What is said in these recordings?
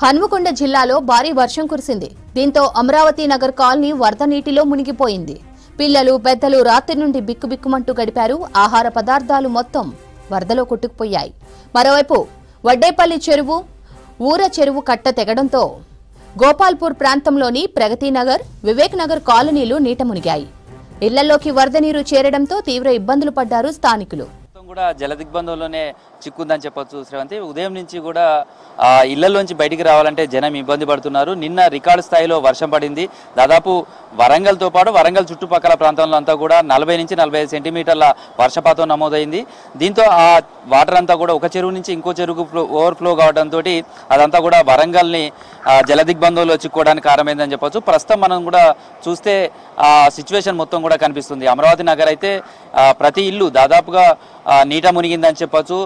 హన్మకొండ జిల్లాలో భారీ వర్షం కురిసింది. దీంతో అమరావతి నగర్ కాలనీ వరద నీటిలో మునిగిపోయింది. పిల్లలు పెద్దలు రాత్రి నుండి బిక్కుబిక్కుమంటూ గడిపారు. ఆహార పదార్థాలు మొత్తం వరదలో కొట్టుకుపోయాయి. మరోవైపు వడ్డేపల్లి చెరువు, ఊర చెరువు కట్ట తెగడంతో గోపాల్పూర్ ప్రాంతంలోని ప్రగతి నగర్, వివేక్ నగర్ కాలనీలు నీట మునిగాయి. ఇళ్లలోకి వరద నీరు చేరడంతో తీవ్ర ఇబ్బందులు పడ్డారు స్థానికులు. కూడా జల దిగ్బంధంలోనే చిక్కుందని చెప్పొచ్చు శ్రవంతి. ఉదయం నుంచి కూడా ఇళ్లలోంచి బయటికి రావాలంటే జనం ఇబ్బంది పడుతున్నారు. నిన్న రికార్డు స్థాయిలో వర్షం పడింది. దాదాపు వరంగల్తో పాటు వరంగల్ చుట్టుపక్కల ప్రాంతంలో అంతా కూడా 40 నుంచి 45 సెంటీమీటర్ల వర్షపాతం నమోదైంది. దీంతో ఆ వాటర్ అంతా కూడా ఒక చెరువు నుంచి ఇంకో చెరువుకు ఓవర్ఫ్లో కావడంతో అదంతా కూడా వరంగల్ని జల దిగ్బంధంలో చిక్కోవడానికి కారణమైందని చెప్పొచ్చు. ప్రస్తుతం మనం కూడా చూస్తే ఆ సిచ్యువేషన్ మొత్తం కూడా కనిపిస్తుంది. అమరావతి నగర్ అయితే ప్రతి ఇల్లు దాదాపుగా నీట మునిగిందని చెప్పొచ్చు.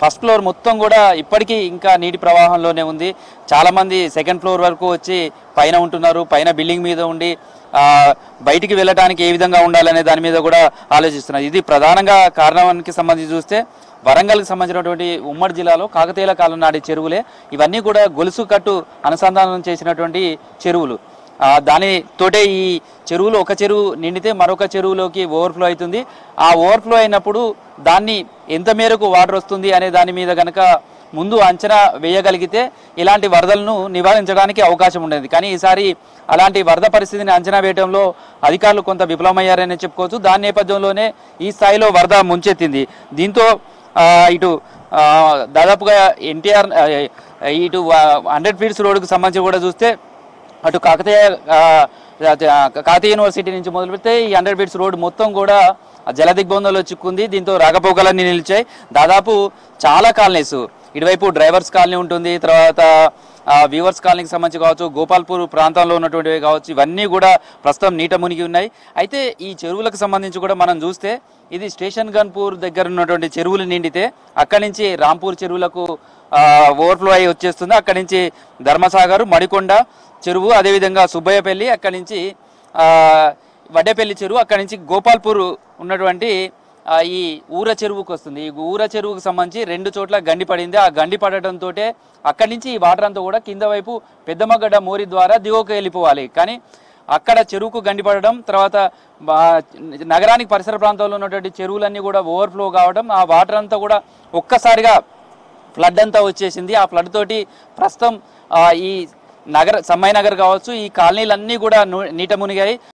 ఫస్ట్ ఫ్లోర్ మొత్తం కూడా ఇప్పటికీ ఇంకా నీటి ప్రవాహంలోనే ఉంది. చాలామంది సెకండ్ ఫ్లోర్ వరకు వచ్చి పైన ఉంటున్నారు. పైన బిల్డింగ్ మీద ఉండి బయటికి వెళ్ళడానికి ఏ విధంగా ఉండాలనే దాని మీద కూడా ఆలోచిస్తున్నారు. ఇది ప్రధానంగా కారణానికి సంబంధించి చూస్తే వరంగల్కి సంబంధించినటువంటి ఉమ్మడి జిల్లాలో కాకతీయుల కాలం నాటి చెరువులే ఇవన్నీ కూడా గొలుసు కట్టు అనుసంధానం చేసినటువంటి చెరువులు. దానితోటే ఈ చెరువులో ఒక చెరువు నిండితే మరొక చెరువులోకి ఓవర్ఫ్లో అవుతుంది. ఆ ఓవర్ఫ్లో అయినప్పుడు దాన్ని ఎంత మేరకు వాటర్ వస్తుంది అనే దాని మీద కనుక ముందు అంచనా వేయగలిగితే ఇలాంటి వరదలను నివారించడానికి అవకాశం ఉండేది. కానీ ఈసారి అలాంటి వరద పరిస్థితిని అంచనా వేయడంలో అధికారులు కొంత విఫలమయ్యారని చెప్పుకోవచ్చు. దాని నేపథ్యంలోనే ఈ స్థాయిలో వరద ముంచెత్తింది. దీంతో ఇటు దాదాపుగా ఎన్టీఆర్ ఇటు 100 ఫీట్స్ రోడ్డుకు సంబంధించి కూడా చూస్తే అటు కాకతీయ యూనివర్సిటీ నుంచి మొదలు పెడితే ఈ 100 ఫీట్స్ రోడ్డు మొత్తం కూడా జల దిగ్బంధంలో చిక్కుంది. దీంతో రాకపోకలన్నీ నిలిచాయి. దాదాపు చాలా కాలనీస్, ఇటువైపు డ్రైవర్స్ కాలనీ ఉంటుంది, తర్వాత వ్యూవర్స్ కాలనీకి సంబంధించి కావచ్చు, గోపాల్పూర్ ప్రాంతంలో ఉన్నటువంటివి కావచ్చు, ఇవన్నీ కూడా ప్రస్తుతం నీట మునిగి ఉన్నాయి. అయితే ఈ చెరువులకు సంబంధించి కూడా మనం చూస్తే ఇది స్టేషన్ గన్పూర్ దగ్గర ఉన్నటువంటి చెరువులు నిండితే అక్కడి నుంచి రాంపూర్ చెరువులకు ఓవర్ఫ్లో అయ్యి వచ్చేస్తుంది. అక్కడి నుంచి ధర్మసాగర్, మడికొండ చెరువు, అదేవిధంగా సుబ్బయ్యపల్లి, అక్కడి నుంచి వడ్డేపల్లి చెరువు, అక్కడి నుంచి గోపాల్పూర్ ఉన్నటువంటి ఈ ఊర చెరువుకు వస్తుంది. ఈ ఊర చెరువుకు సంబంధించి 2 చోట్ల గండి పడింది. ఆ గండి పడటంతో అక్కడి నుంచి ఈ వాటర్ అంతా కూడా కింద వైపు పెద్దమగడ్డ మోరి ద్వారా దిగువకు వెళ్ళిపోవాలి. కానీ అక్కడ చెరువుకు గండి పడడం, తర్వాత నగరానికి పరిసర ప్రాంతాల్లో ఉన్నటువంటి చెరువులన్నీ కూడా ఓవర్ఫ్లో కావడం, ఆ వాటర్ అంతా కూడా ఒక్కసారిగా ఫ్లడ్ అంతా వచ్చేసింది. ఆ ఫ్లడ్ తోటి ప్రస్తుతం ఈ సమ్మాయి నగర్ కావచ్చు, ఈ కాలనీలన్నీ కూడా నీట మునిగాయి.